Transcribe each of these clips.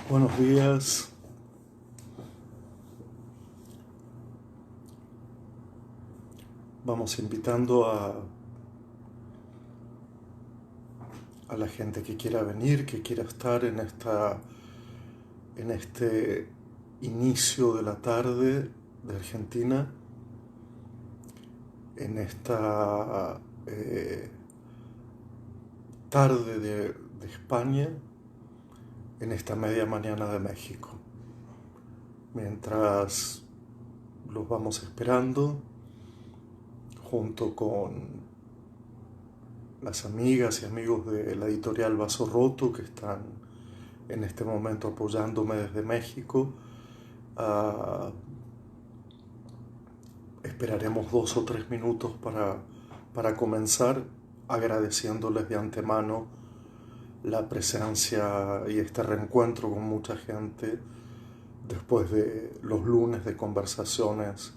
Buenos días. Vamos invitando a la gente que quiera venir, que quiera estar en este inicio de la tarde de Argentina, en esta tarde de España, en esta media mañana de México. Mientras los vamos esperando, junto con las amigas y amigos de la editorial Vaso Roto que están en este momento apoyándome desde México. Esperaremos 2 o 3 minutos para comenzar, agradeciéndoles de antemano la presencia y este reencuentro con mucha gente después de los lunes de conversaciones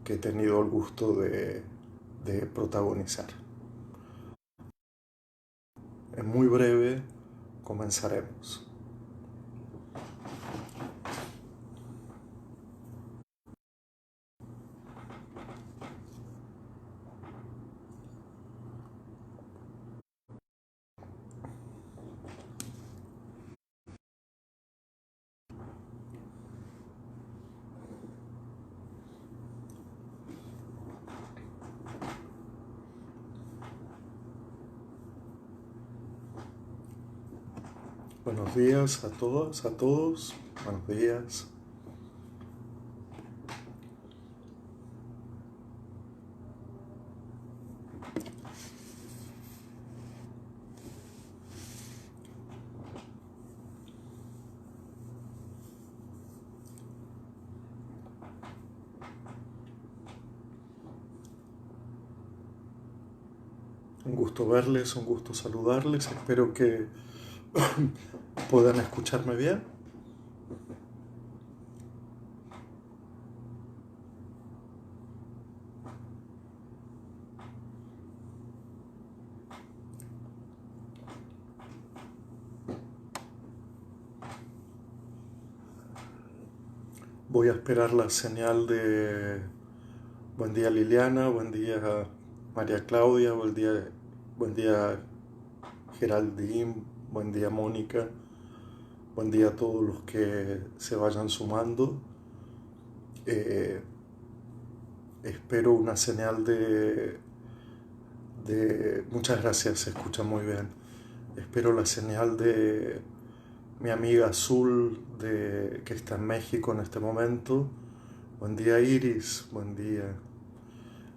que he tenido el gusto de protagonizar. En muy breve comenzaremos. Buenos días a todas, a todos. Buenos días. Un gusto verles, un gusto saludarles. Espero que puedan escucharme bien. Voy a esperar la señal de buen día Liliana, buen día María Claudia, buen día Geraldine, buen día Mónica, buen día a todos los que se vayan sumando. Espero una señal Muchas gracias, se escucha muy bien. Espero la señal de mi amiga Azul que está en México en este momento. Buen día Iris, buen día.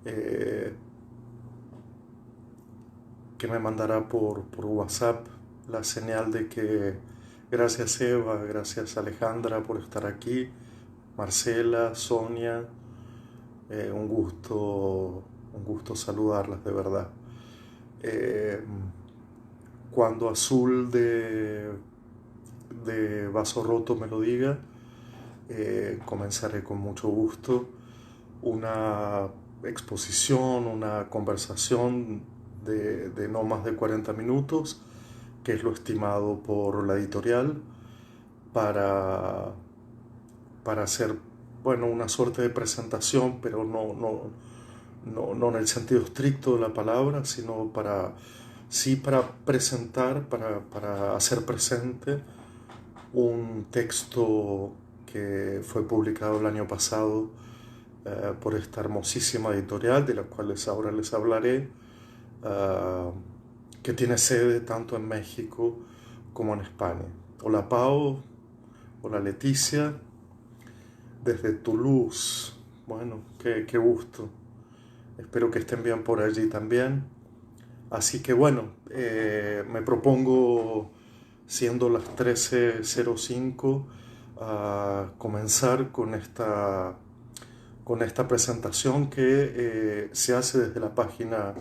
Que me mandará por WhatsApp la señal de que gracias Eva, gracias Alejandra por estar aquí, Marcela, Sonia, un gusto saludarlas de verdad. Cuando Azul de Vaso Roto me lo diga, comenzaré con mucho gusto una exposición, una conversación de no más de 40 minutos, que es lo estimado por la editorial, para, para hacer, bueno, una suerte de presentación, pero no en el sentido estricto de la palabra, sino sí para presentar, para hacer presente un texto que fue publicado el año pasado por esta hermosísima editorial, de la cual ahora les hablaré, que tiene sede tanto en México como en España. Hola Pau, hola Leticia, desde Toulouse. Bueno, qué gusto. Espero que estén bien por allí también. Así que bueno, me propongo, siendo las 13:05, comenzar con esta presentación que se hace desde la página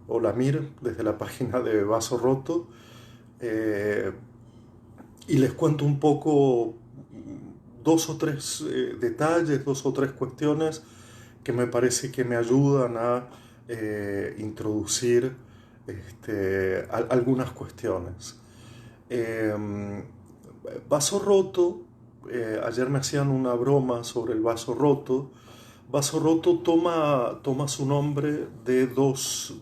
Olamir, desde la página de Vaso Roto, y les cuento un poco 2 o 3 detalles, 2 o 3 cuestiones que me parece que me ayudan a introducir algunas cuestiones. Vaso roto, ayer me hacían una broma sobre el vaso roto. Vaso roto toma su nombre de dos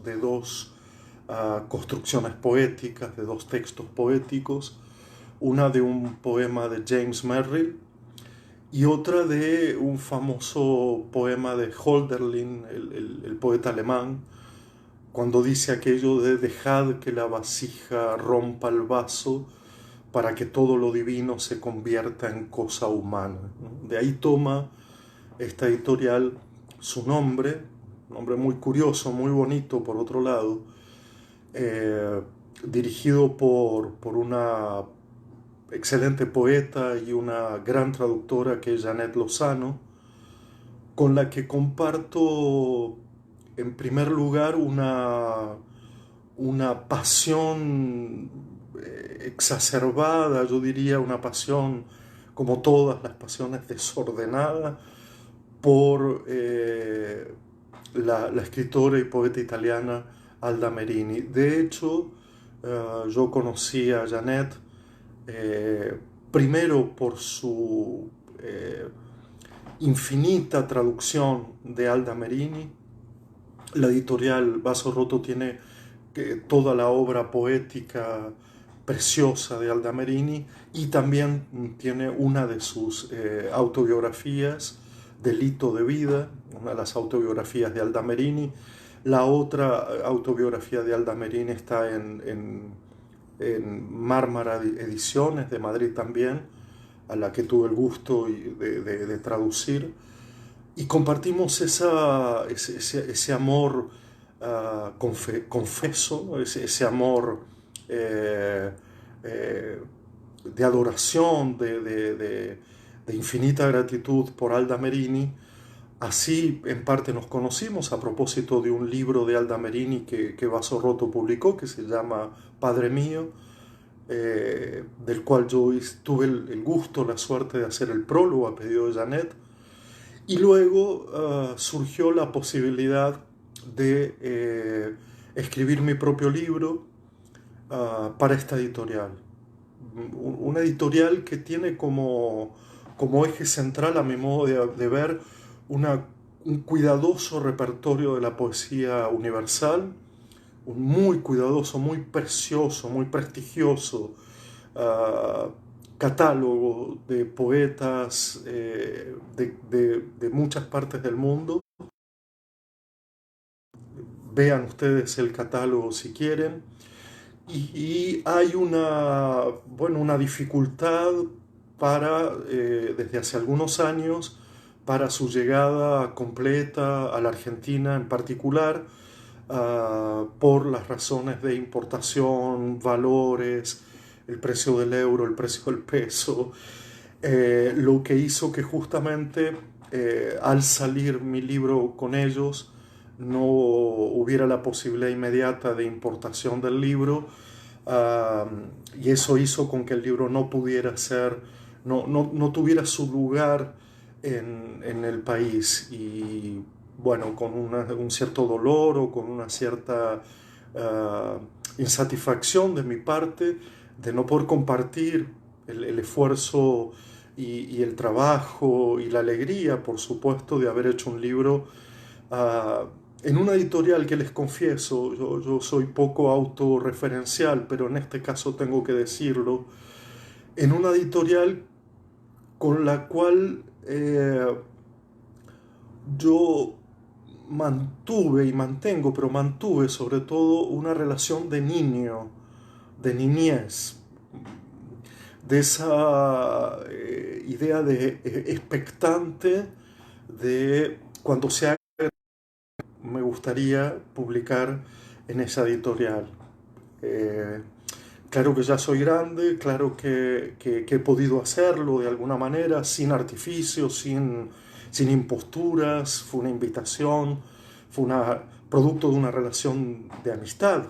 construcciones poéticas, de dos textos poéticos, una de un poema de James Merrill y otra de un famoso poema de Hölderlin, el poeta alemán, cuando dice aquello de dejad que la vasija rompa el vaso para que todo lo divino se convierta en cosa humana, ¿no? De ahí toma esta editorial su nombre, un nombre muy curioso, muy bonito por otro lado, eh, dirigido por una excelente poeta y una gran traductora que es Janet Lozano, con la que comparto en primer lugar una pasión exacerbada, yo diría una pasión como todas las pasiones desordenada por la escritora y poeta italiana Alda Merini. De hecho, yo conocí a Janet eh, primero por su infinita traducción de Alda Merini. La editorial Vaso Roto tiene toda la obra poética preciosa de Alda Merini y también tiene una de sus autobiografías, Delito de Vida, una de las autobiografías de Alda Merini. La otra autobiografía de Alda Merini está en Mármara Ediciones de Madrid también, a la que tuve el gusto de traducir. Y compartimos ese amor confeso, ¿no? Ese amor eh, eh, de adoración, de infinita gratitud por Alda Merini. Así en parte nos conocimos a propósito de un libro de Alda Merini que Vaso Roto publicó, que se llama Padre Mío, del cual yo tuve el gusto, la suerte de hacer el prólogo a pedido de Janet. Y luego surgió la posibilidad de escribir mi propio libro para esta editorial. Una editorial que tiene como eje central, a mi modo de ver, un cuidadoso repertorio de la poesía universal, un muy cuidadoso, muy precioso, muy prestigioso catálogo de poetas de muchas partes del mundo. Vean ustedes el catálogo si quieren. Y hay una dificultad desde hace algunos años para su llegada completa a la Argentina en particular, por las razones de importación, valores, el precio del euro, el precio del peso, lo que hizo que justamente al salir mi libro con ellos no hubiera la posibilidad inmediata de importación del libro, y eso hizo con que el libro no pudiera ser, no tuviera su lugar en el país. Y bueno, con un cierto dolor o con una cierta insatisfacción de mi parte de no poder compartir el esfuerzo y el trabajo y la alegría, por supuesto, de haber hecho un libro en una editorial que, les confieso, yo soy poco autorreferencial, pero en este caso tengo que decirlo, en una editorial con la cual yo mantuve y mantengo, pero mantuve sobre todo una relación de niño, de niñez, de esa idea de expectante de cuando se haga, me gustaría publicar en esa editorial. Eh, claro que ya soy grande, claro que he podido hacerlo de alguna manera, sin artificios, sin imposturas, fue una invitación, fue producto de una relación de amistad.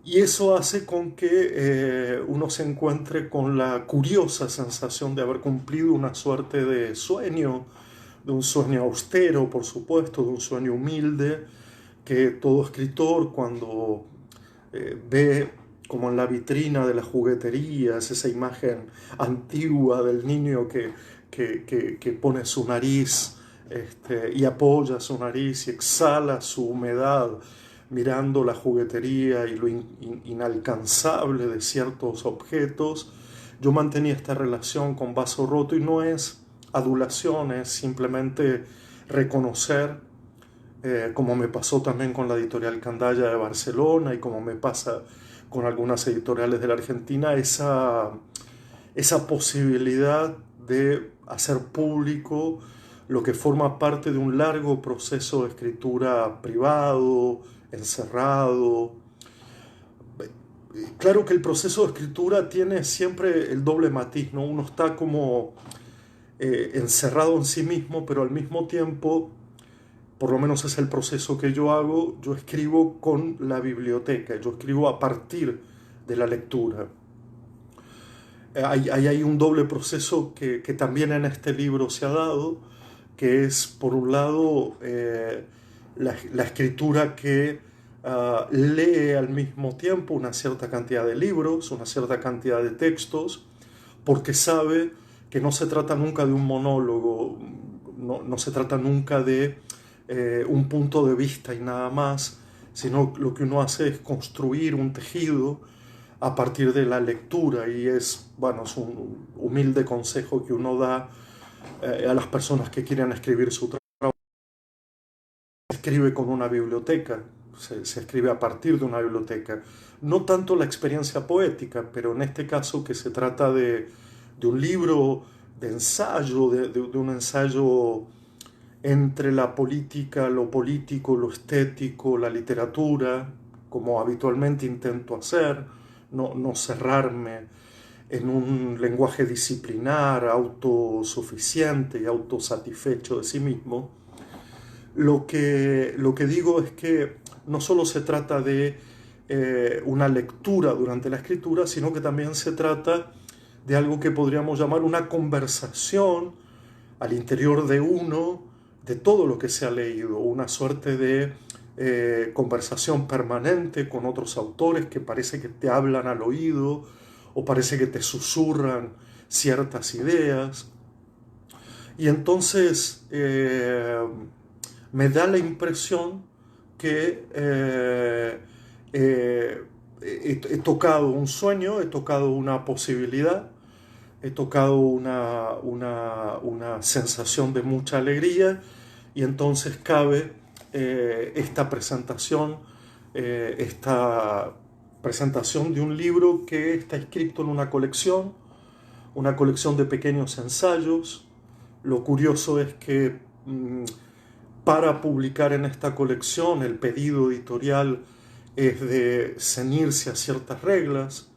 Y eso hace con que uno se encuentre con la curiosa sensación de haber cumplido una suerte de un sueño austero, por supuesto, de un sueño humilde, que todo escritor cuando ve como en la vitrina de las jugueterías, esa imagen antigua del niño que pone su nariz y apoya su nariz y exhala su humedad mirando la juguetería y lo inalcanzable de ciertos objetos. Yo mantenía esta relación con Vaso Roto y no es adulación, es simplemente reconocer, como me pasó también con la editorial Candaya de Barcelona y como me pasa con algunas editoriales de la Argentina, esa posibilidad de hacer público lo que forma parte de un largo proceso de escritura privado, encerrado. Claro que el proceso de escritura tiene siempre el doble matiz, ¿no? Uno está como encerrado en sí mismo, pero al mismo tiempo, por lo menos es el proceso que yo hago, yo escribo con la biblioteca, yo escribo a partir de la lectura. Hay un doble proceso que también en este libro se ha dado, que es, por un lado, la escritura que lee al mismo tiempo una cierta cantidad de libros, una cierta cantidad de textos, porque sabe que no se trata nunca de un monólogo, no se trata nunca de un punto de vista y nada más, sino lo que uno hace es construir un tejido a partir de la lectura y es un humilde consejo que uno da a las personas que quieren escribir su trabajo. Se escribe con una biblioteca, se escribe a partir de una biblioteca. No tanto la experiencia poética, pero en este caso que se trata de un libro de ensayo, de un ensayo entre la política, lo político, lo estético, la literatura, como habitualmente intento hacer, no cerrarme en un lenguaje disciplinar, autosuficiente y autosatisfecho de sí mismo. Lo que digo es que no solo se trata de una lectura durante la escritura, sino que también se trata de algo que podríamos llamar una conversación al interior de uno, de todo lo que se ha leído, una suerte de conversación permanente con otros autores que parece que te hablan al oído o parece que te susurran ciertas ideas. Y entonces me da la impresión que he tocado un sueño, he tocado una posibilidad, he tocado una sensación de mucha alegría y entonces cabe esta presentación de un libro que está escrito en una colección de pequeños ensayos. Lo curioso es que para publicar en esta colección el pedido editorial es de ceñirse a ciertas reglas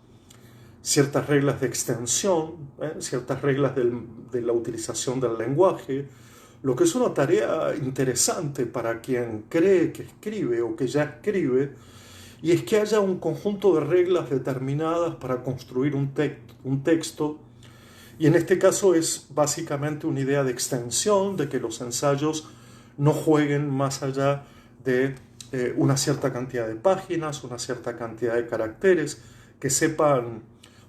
de extensión, ciertas reglas de la utilización del lenguaje, lo que es una tarea interesante para quien cree que escribe o que ya escribe, y es que haya un conjunto de reglas determinadas para construir un texto, y en este caso es básicamente una idea de extensión, de que los ensayos no jueguen más allá de una cierta cantidad de páginas, una cierta cantidad de caracteres, que sepan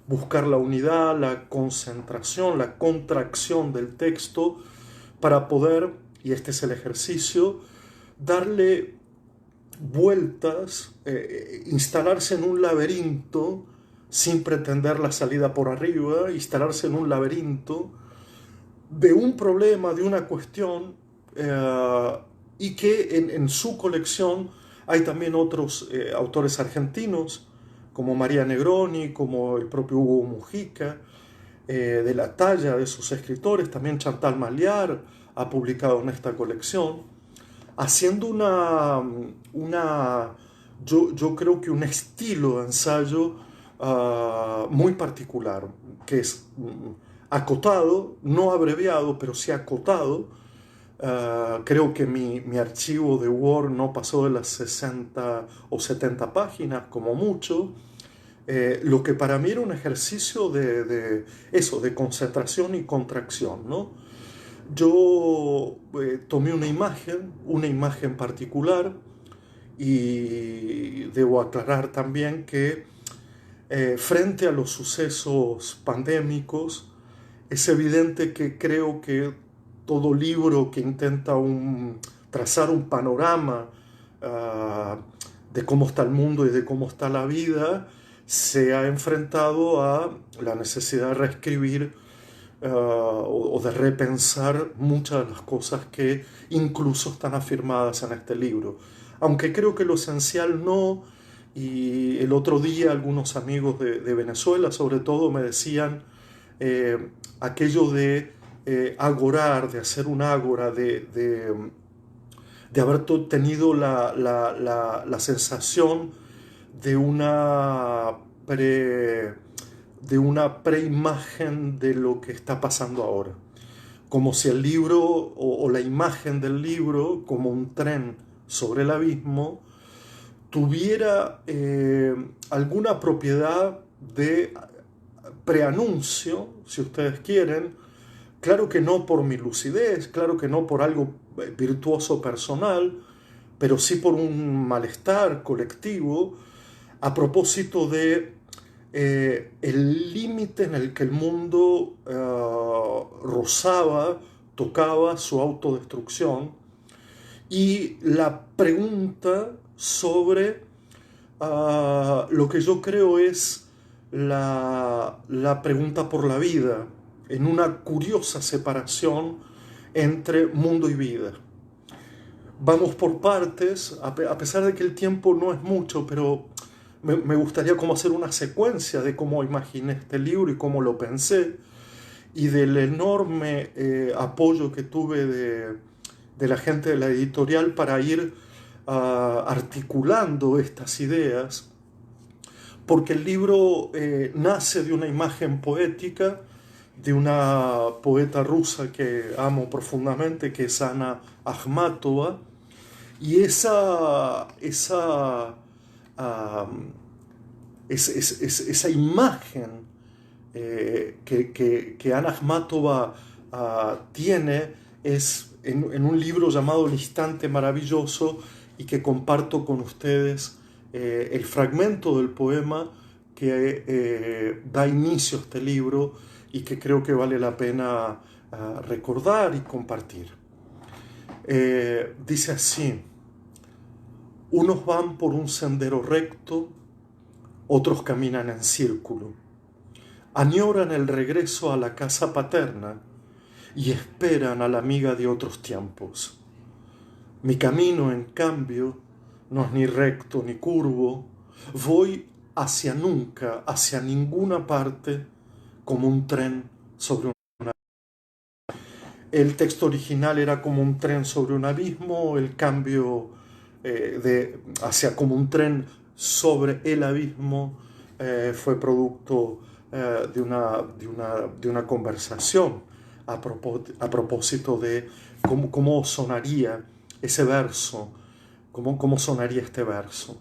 buscar la unidad, la concentración, la contracción del texto para poder, y este es el ejercicio, darle vueltas, instalarse en un laberinto sin pretender la salida por arriba, instalarse en un laberinto de un problema, de una cuestión, y que en su colección hay también otros autores argentinos, como María Negroni, como el propio Hugo Mujica, de la talla de sus escritores, también Chantal Maliar ha publicado en esta colección, haciendo yo creo que un estilo de ensayo muy particular, que es acotado, no abreviado, pero sí acotado. Creo que mi archivo de Word no pasó de las 60 o 70 páginas, como mucho. Lo que para mí era un ejercicio de concentración y contracción, ¿no? Yo tomé una imagen particular, y debo aclarar también que Frente a los sucesos pandémicos, es evidente que creo que todo libro que intenta trazar un panorama de cómo está el mundo y de cómo está la vida, se ha enfrentado a la necesidad de reescribir o de repensar muchas de las cosas que incluso están afirmadas en este libro. Aunque creo que lo esencial no, y el otro día algunos amigos de Venezuela sobre todo me decían aquello de agorar, de hacer un ágora, de haber tenido la sensación de de una preimagen de lo que está pasando ahora. Como si el libro o la imagen del libro, como un tren sobre el abismo, tuviera alguna propiedad de preanuncio, si ustedes quieren. Claro que no por mi lucidez, claro que no por algo virtuoso personal, pero sí por un malestar colectivo a propósito de el límite en el que el mundo rozaba, tocaba su autodestrucción, y la pregunta sobre lo que yo creo es la pregunta por la vida, en una curiosa separación entre mundo y vida. Vamos por partes, a pesar de que el tiempo no es mucho, pero me gustaría como hacer una secuencia de cómo imaginé este libro y cómo lo pensé, y del enorme apoyo que tuve de la gente de la editorial para ir articulando estas ideas, porque el libro nace de una imagen poética de una poeta rusa que amo profundamente, que es Ana Akhmatova, y esa imagen que Ana Akhmatova tiene es en un libro llamado El Instante Maravilloso, y que comparto con ustedes el fragmento del poema que da inicio a este libro y que creo que vale la pena recordar y compartir. Dice así: unos van por un sendero recto, otros caminan en círculo, añoran el regreso a la casa paterna y esperan a la amiga de otros tiempos. Mi camino, en cambio, no es ni recto ni curvo, voy hacia nunca, hacia ninguna parte, como un tren sobre una... El texto original era como un tren sobre un abismo, el cambio hacia como un tren sobre el abismo fue producto de una conversación a propósito de cómo sonaría ese verso, cómo sonaría este verso.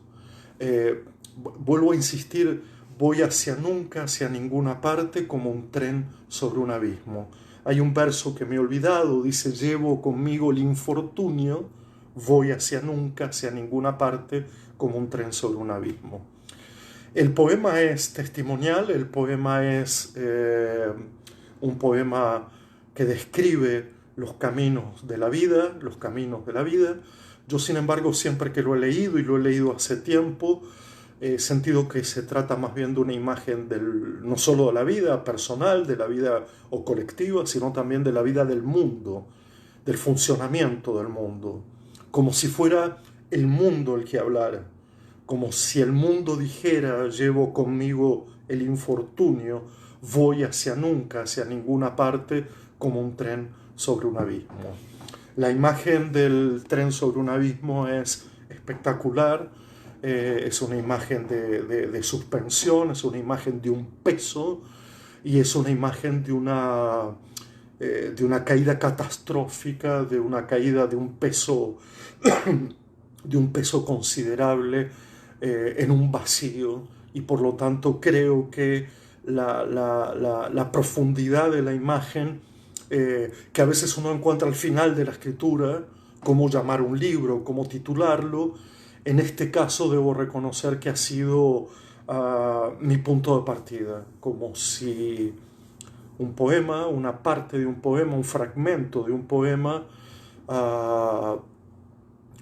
Vuelvo a insistir, voy hacia nunca, hacia ninguna parte, como un tren sobre un abismo. Hay un verso que me he olvidado, dice: llevo conmigo el infortunio, voy hacia nunca, hacia ninguna parte, como un tren sobre un abismo. El poema es testimonial, el poema es un poema que describe los caminos de la vida, los caminos de la vida. Yo, sin embargo, siempre que lo he leído, y lo he leído hace tiempo, he sentido que se trata más bien de una imagen no solo de la vida personal, de la vida o colectiva, sino también de la vida del mundo, del funcionamiento del mundo, como si fuera el mundo el que hablara, como si el mundo dijera: llevo conmigo el infortunio, voy hacia nunca, hacia ninguna parte, como un tren sobre un abismo. La imagen del tren sobre un abismo es espectacular, es una imagen de suspensión, es una imagen de un peso, y es una imagen de una caída catastrófica, de una caída de un peso considerable en un vacío, y por lo tanto creo que la profundidad de la imagen que a veces uno encuentra al final de la escritura, cómo llamar un libro, cómo titularlo, en este caso debo reconocer que ha sido mi punto de partida, como si un poema, una parte de un poema, un fragmento de un poema, ah,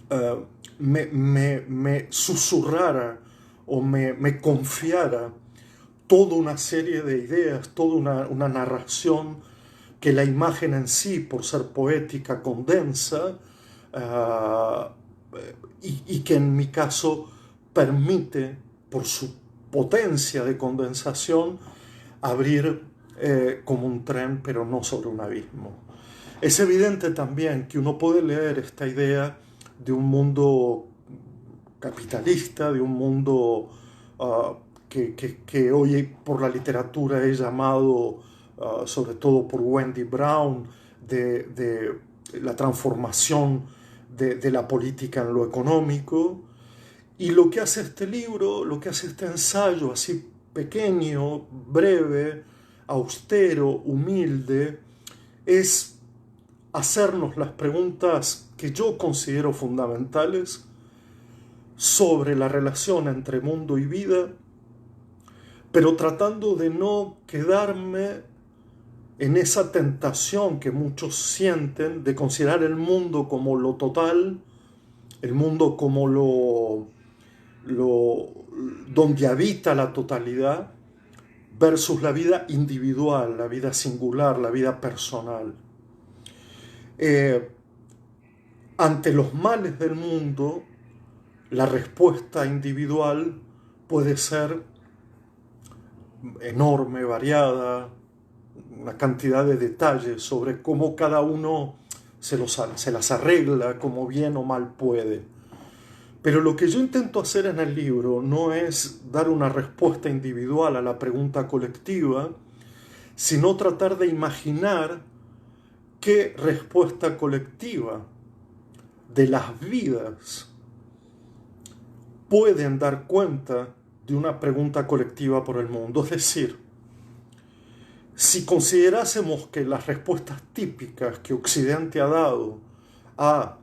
ah, me susurrara o me confiara toda una serie de ideas, toda una narración que la imagen en sí, por ser poética, condensa, ah, y que en mi caso permite, por su potencia de condensación, abrir como un tren, pero no sobre un abismo. Es evidente también que uno puede leer esta idea de un mundo capitalista, de un mundo que hoy por la literatura es llamado, sobre todo por Wendy Brown, de la transformación de la política en lo económico. Y lo que hace este libro, lo que hace este ensayo así pequeño, breve, austero, humilde, es hacernos las preguntas que yo considero fundamentales sobre la relación entre mundo y vida, pero tratando de no quedarme en esa tentación que muchos sienten de considerar el mundo como lo total, el mundo como donde habita la totalidad, versus la vida individual, la vida singular, la vida personal. Ante los males del mundo, la respuesta individual puede ser enorme, variada, una cantidad de detalles sobre cómo cada uno se las arregla como bien o mal puede. Pero lo que yo intento hacer en el libro no es dar una respuesta individual a la pregunta colectiva, sino tratar de imaginar qué respuesta colectiva de las vidas pueden dar cuenta de una pregunta colectiva por el mundo. Es decir, si considerásemos que las respuestas típicas que Occidente ha dado a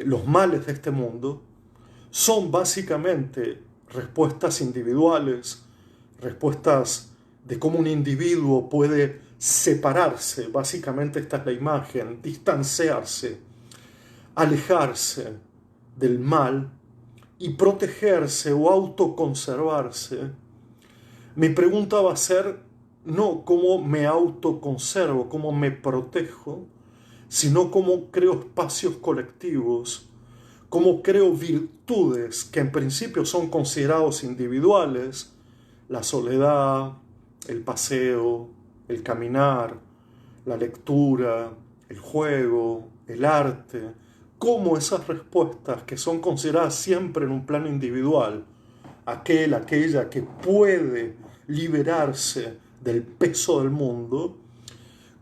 los males de este mundo son básicamente respuestas individuales, respuestas de cómo un individuo puede separarse, básicamente esta es la imagen, distanciarse, alejarse del mal y protegerse o autoconservarse. Mi pregunta va a ser no cómo me autoconservo, cómo me protejo, sino cómo creo espacios colectivos, cómo creo virtudes que en principio son considerados individuales, la soledad, el paseo, el caminar, la lectura, el juego, el arte, cómo esas respuestas que son consideradas siempre en un plano individual, aquella que puede liberarse del peso del mundo,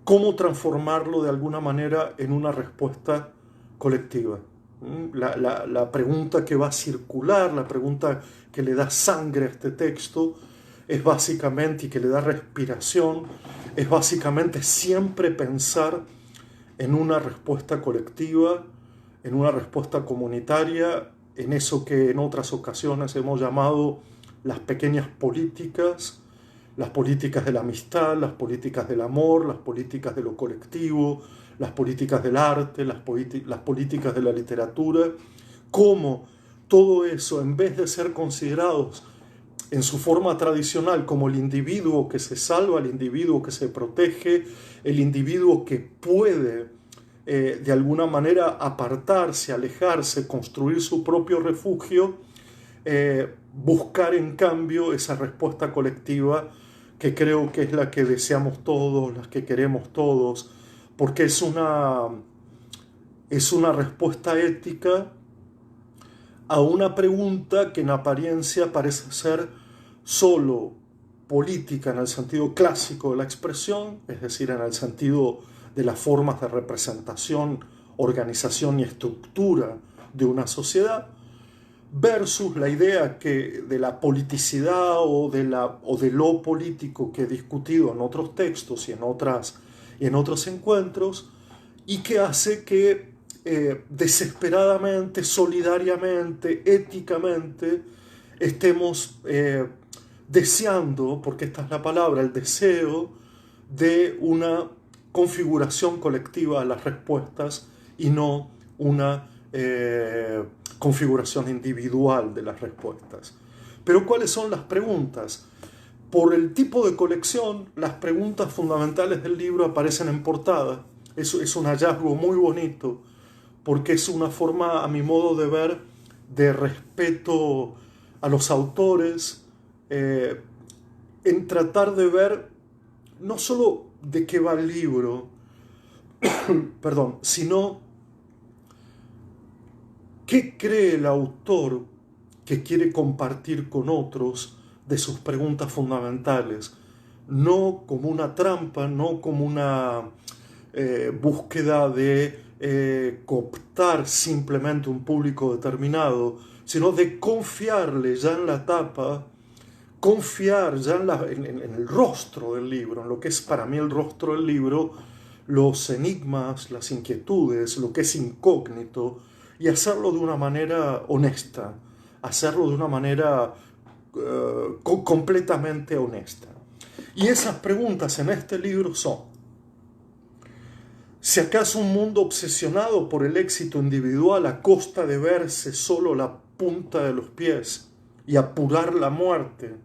cómo transformarlo de alguna manera en una respuesta colectiva. La pregunta que va a circular, la pregunta que le da sangre a este texto, es básicamente, y que le da respiración, es básicamente siempre pensar en una respuesta colectiva, en una respuesta comunitaria, en eso que en otras ocasiones hemos llamado las pequeñas políticas, las políticas de la amistad, las políticas del amor, las políticas de lo colectivo, las políticas del arte, las políticas de la literatura, cómo todo eso, en vez de ser considerados en su forma tradicional como el individuo que se salva, el individuo que se protege, el individuo que puede de alguna manera apartarse, alejarse, construir su propio refugio, buscar en cambio esa respuesta colectiva que creo que es la que deseamos todos, la que queremos todos, porque es una respuesta ética a una pregunta que en apariencia parece ser solo política en el sentido clásico de la expresión, es decir, en el sentido de las formas de representación, organización y estructura de una sociedad, versus la idea de la politicidad o de lo político que he discutido en otros textos y en otros encuentros, y que hace que desesperadamente, solidariamente, éticamente, estemos deseando, porque esta es la palabra, el deseo de una configuración colectiva de las respuestas y no una configuración individual de las respuestas. Pero ¿cuáles son las preguntas? Por el tipo de colección, las preguntas fundamentales del libro aparecen en portada. Eso es un hallazgo muy bonito, porque es una forma, a mi modo de ver, de respeto a los autores, en tratar de ver no solo de qué va el libro, perdón, sino qué cree el autor que quiere compartir con otros de sus preguntas fundamentales, no como una trampa, no como una búsqueda de cooptar simplemente un público determinado, sino de confiarle ya en la tapa, confiar ya en el rostro del libro, en lo que es para mí el rostro del libro, los enigmas, las inquietudes, lo que es incógnito, y hacerlo de una manera honesta, hacerlo de una manera completamente honesta. Y esas preguntas en este libro son: ¿si acaso un mundo obsesionado por el éxito individual a costa de verse solo la punta de los pies y apurar la muerte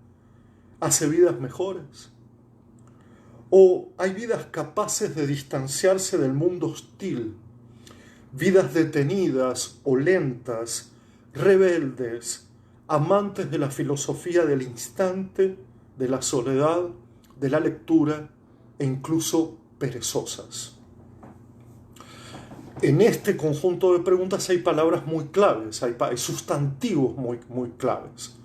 hace vidas mejores? ¿O hay vidas capaces de distanciarse del mundo hostil? Vidas detenidas o lentas, rebeldes, amantes de la filosofía del instante, de la soledad, de la lectura e incluso perezosas. En este conjunto de preguntas hay palabras muy claves, hay sustantivos muy claves.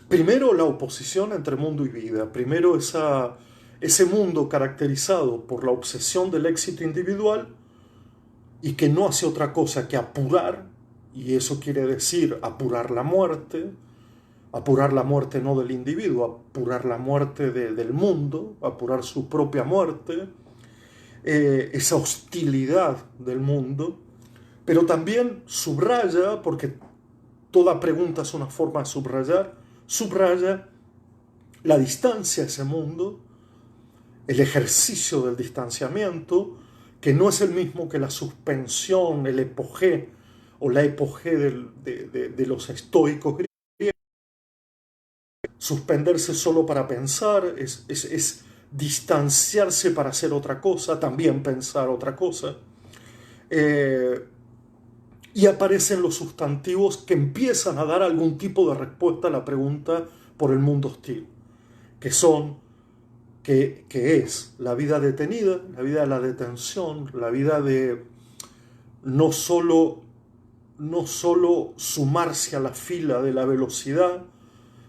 Primero, la oposición entre mundo y vida. Primero, ese mundo caracterizado por la obsesión del éxito individual y que no hace otra cosa que apurar, y eso quiere decir apurar la muerte no del individuo, apurar la muerte del mundo, apurar su propia muerte, esa hostilidad del mundo, pero también subraya, porque toda pregunta es una forma de subraya la distancia a ese mundo, el ejercicio del distanciamiento, que no es el mismo que la suspensión, el epogé o la epogé de los estoicos griegos. Suspenderse solo para pensar es distanciarse para hacer otra cosa, también pensar otra cosa. Y aparecen los sustantivos que empiezan a dar algún tipo de respuesta a la pregunta por el mundo hostil, que son, que es la vida detenida, la vida de la detención, la vida de no solo sumarse a la fila de la velocidad,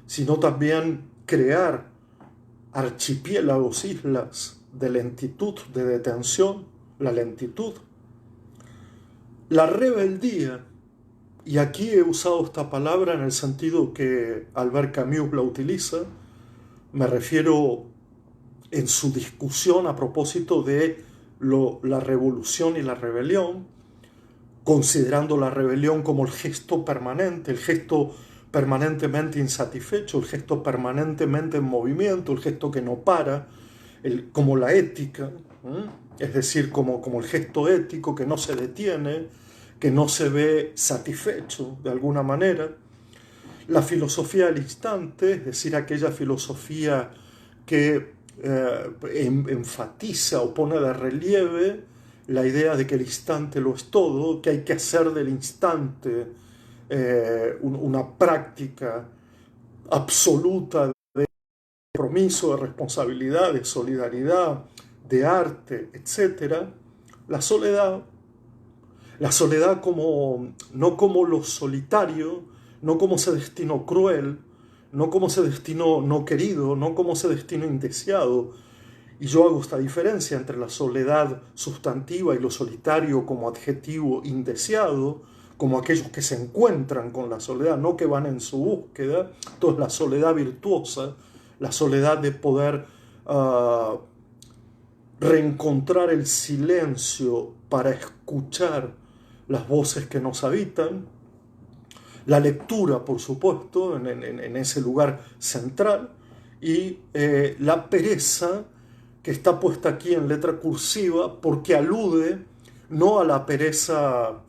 sino también crear archipiélagos, islas de lentitud, de detención, la lentitud. La rebeldía, y aquí he usado esta palabra en el sentido que Albert Camus la utiliza, me refiero en su discusión a propósito de la revolución y la rebelión, considerando la rebelión como el gesto permanente, el gesto permanentemente insatisfecho, el gesto permanentemente en movimiento, el gesto que no para, como la ética, es decir, como el gesto ético que no se detiene, que no se ve satisfecho de alguna manera. La filosofía del instante, es decir, aquella filosofía que enfatiza o pone de relieve la idea de que el instante lo es todo, que hay que hacer del instante una práctica absoluta de compromiso, de responsabilidad, de solidaridad, de arte, etc. La soledad como, no como lo solitario, no como ese destino cruel, no como ese destino no querido, no como ese destino indeseado. Y yo hago esta diferencia entre la soledad sustantiva y lo solitario como adjetivo indeseado, como aquellos que se encuentran con la soledad, no que van en su búsqueda. Entonces la soledad virtuosa, la soledad de poder reencontrar el silencio para escuchar las voces que nos habitan, la lectura, por supuesto, en ese lugar central, y la pereza, que está puesta aquí en letra cursiva, porque alude no a la pereza,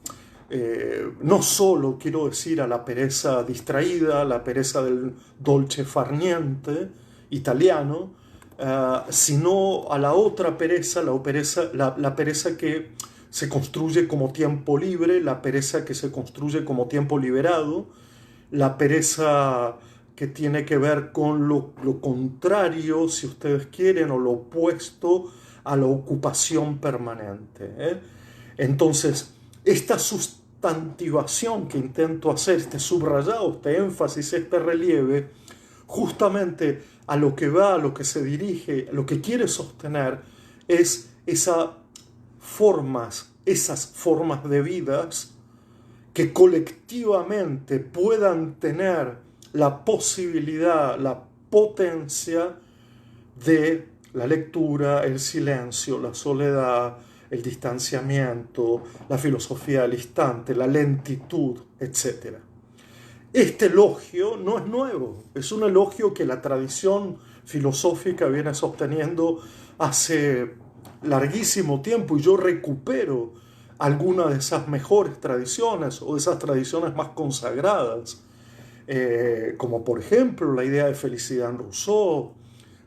no solo quiero decir a la pereza distraída, la pereza del dolce farniente italiano, sino a la otra pereza, la pereza que se construye como tiempo libre, la pereza que se construye como tiempo liberado, la pereza que tiene que ver con lo contrario, si ustedes quieren, o lo opuesto a la ocupación permanente, ¿eh? Entonces, esta sustantivación que intento hacer, este subrayado, este énfasis, este relieve, justamente a lo que va, a lo que se dirige, a lo que quiere sostener, es esas formas de vidas que colectivamente puedan tener la posibilidad, la potencia de la lectura, el silencio, la soledad, el distanciamiento, la filosofía del instante, la lentitud, etc. Este elogio no es nuevo, es un elogio que la tradición filosófica viene sosteniendo hace larguísimo tiempo, y yo recupero algunas de esas mejores tradiciones o de esas tradiciones más consagradas, como por ejemplo la idea de felicidad en Rousseau,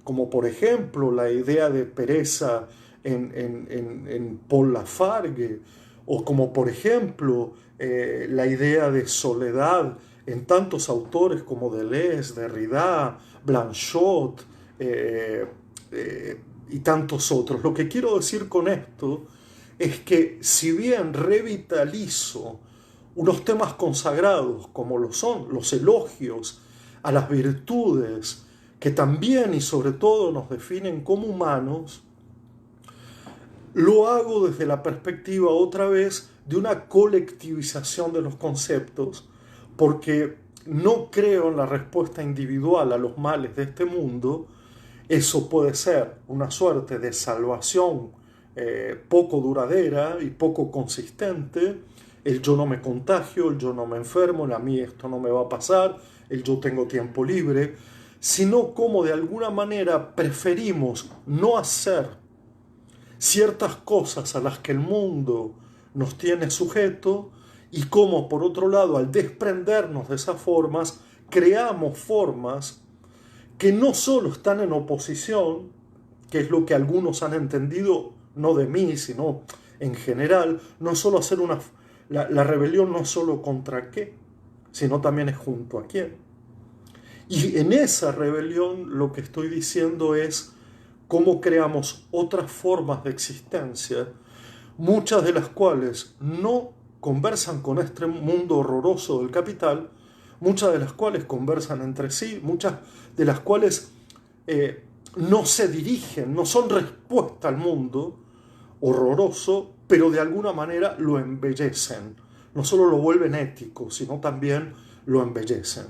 como por ejemplo la idea de pereza en Paul Lafargue, o como por ejemplo la idea de soledad en tantos autores como Deleuze, Derrida, Blanchot y tantos otros. Lo que quiero decir con esto es que si bien revitalizo unos temas consagrados como lo son los elogios a las virtudes que también y sobre todo nos definen como humanos, lo hago desde la perspectiva otra vez de una colectivización de los conceptos, porque no creo en la respuesta individual a los males de este mundo. Eso puede ser una suerte de salvación poco duradera y poco consistente, el yo no me contagio, el yo no me enfermo, a mí esto no me va a pasar, el yo tengo tiempo libre, sino como de alguna manera preferimos no hacer ciertas cosas a las que el mundo nos tiene sujeto, y como por otro lado al desprendernos de esas formas creamos formas que no solo están en oposición, que es lo que algunos han entendido, no de mí, sino en general, no solo hacer la rebelión no solo contra qué, sino también es junto a quién. Y en esa rebelión lo que estoy diciendo es cómo creamos otras formas de existencia, muchas de las cuales no conversan con este mundo horroroso del capital, muchas de las cuales conversan entre sí, muchas de las cuales no se dirigen, no son respuesta al mundo horroroso, pero de alguna manera lo embellecen. No solo lo vuelven ético, sino también lo embellecen.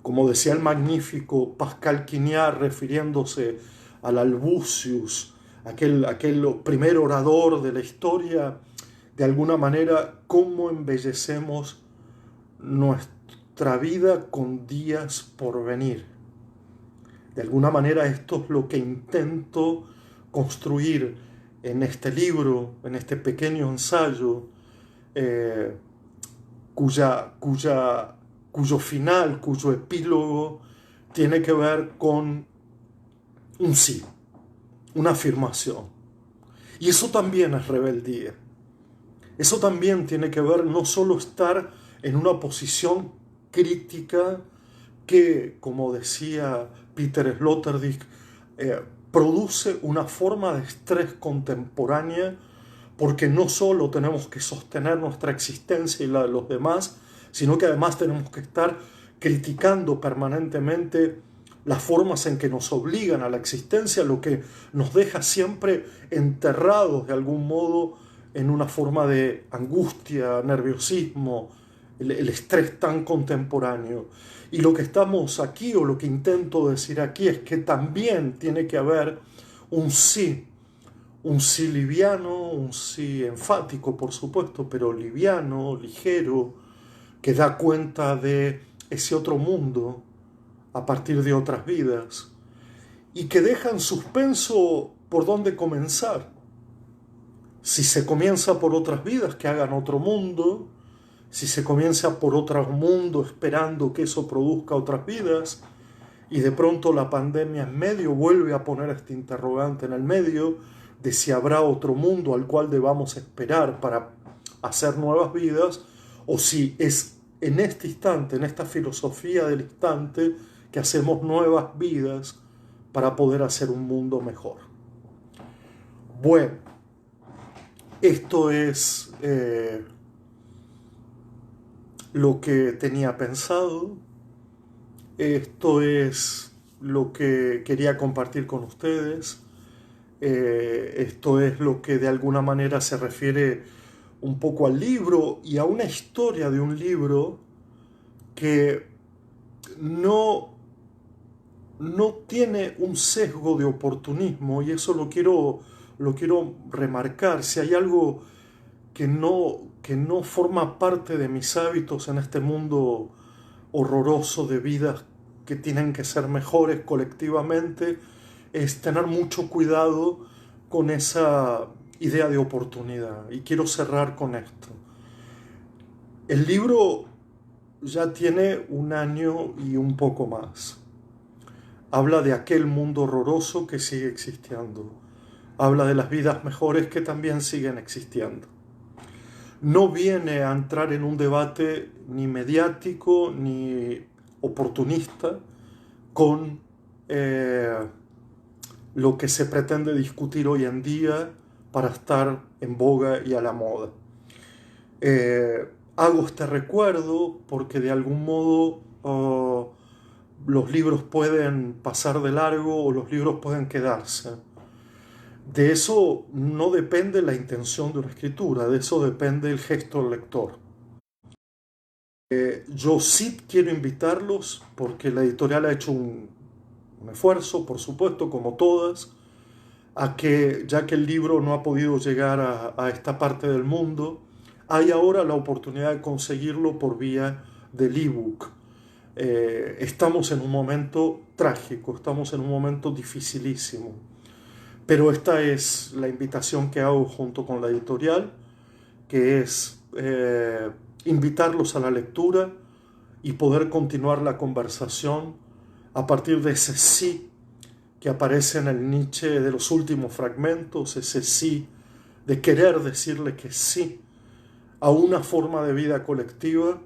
Como decía el magnífico Pascal Quignard, refiriéndose al Albucius, aquel primer orador de la historia, de alguna manera, cómo embellecemos nuestra vida con días por venir. De alguna manera esto es lo que intento construir en este libro, en este pequeño ensayo, cuyo final, cuyo epílogo tiene que ver con un sí, una afirmación. Y eso también es rebeldía. Eso también tiene que ver no solo estar en una posición crítica que, como decía Peter Sloterdijk, produce una forma de estrés contemporánea, porque no solo tenemos que sostener nuestra existencia y la de los demás, sino que además tenemos que estar criticando permanentemente las formas en que nos obligan a la existencia, lo que nos deja siempre enterrados de algún modo en una forma de angustia, nerviosismo, el estrés tan contemporáneo. Y lo que estamos aquí, o lo que intento decir aquí, es que también tiene que haber un sí liviano, un sí enfático, por supuesto, pero liviano, ligero, que da cuenta de ese otro mundo a partir de otras vidas y que deja en suspenso por dónde comenzar. Si se comienza por otras vidas que hagan otro mundo, si se comienza por otro mundo esperando que eso produzca otras vidas, y de pronto la pandemia en medio vuelve a poner este interrogante en el medio de si habrá otro mundo al cual debamos esperar para hacer nuevas vidas, o si es en este instante, en esta filosofía del instante, que hacemos nuevas vidas para poder hacer un mundo mejor. Bueno, esto es lo que tenía pensado. Esto es lo que quería compartir con ustedes. Esto es lo que de alguna manera se refiere un poco al libro y a una historia de un libro que no tiene un sesgo de oportunismo, y eso lo quiero remarcar. Si hay algo que no forma parte de mis hábitos en este mundo horroroso de vidas que tienen que ser mejores colectivamente, es tener mucho cuidado con esa idea de oportunidad. Y quiero cerrar con esto. El libro ya tiene 1 año y un poco más. Habla de aquel mundo horroroso que sigue existiendo. Habla de las vidas mejores que también siguen existiendo. No viene a entrar en un debate ni mediático ni oportunista con lo que se pretende discutir hoy en día para estar en boga y a la moda. Hago este recuerdo porque de algún modo los libros pueden pasar de largo o los libros pueden quedarse. De eso no depende la intención de una escritura, de eso depende el gesto del lector. Yo sí quiero invitarlos, porque la editorial ha hecho un esfuerzo, por supuesto, como todas, a que, ya que el libro no ha podido llegar a esta parte del mundo, hay ahora la oportunidad de conseguirlo por vía del ebook. Estamos en un momento trágico, estamos en un momento dificilísimo, pero esta es la invitación que hago junto con la editorial, que es invitarlos a la lectura y poder continuar la conversación a partir de ese sí que aparece en el Nietzsche de los últimos fragmentos, ese sí de querer decirle que sí a una forma de vida colectiva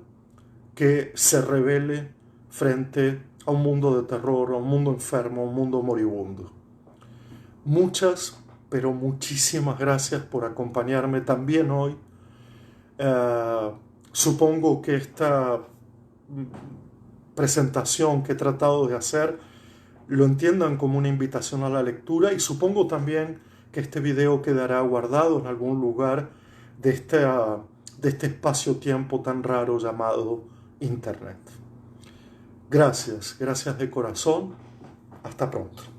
que se revele frente a un mundo de terror, a un mundo enfermo, a un mundo moribundo. Muchas, pero muchísimas gracias por acompañarme también hoy. Supongo que esta presentación que he tratado de hacer lo entiendan como una invitación a la lectura, y supongo también que este video quedará guardado en algún lugar de este espacio-tiempo tan raro llamado Internet. Gracias de corazón. Hasta pronto.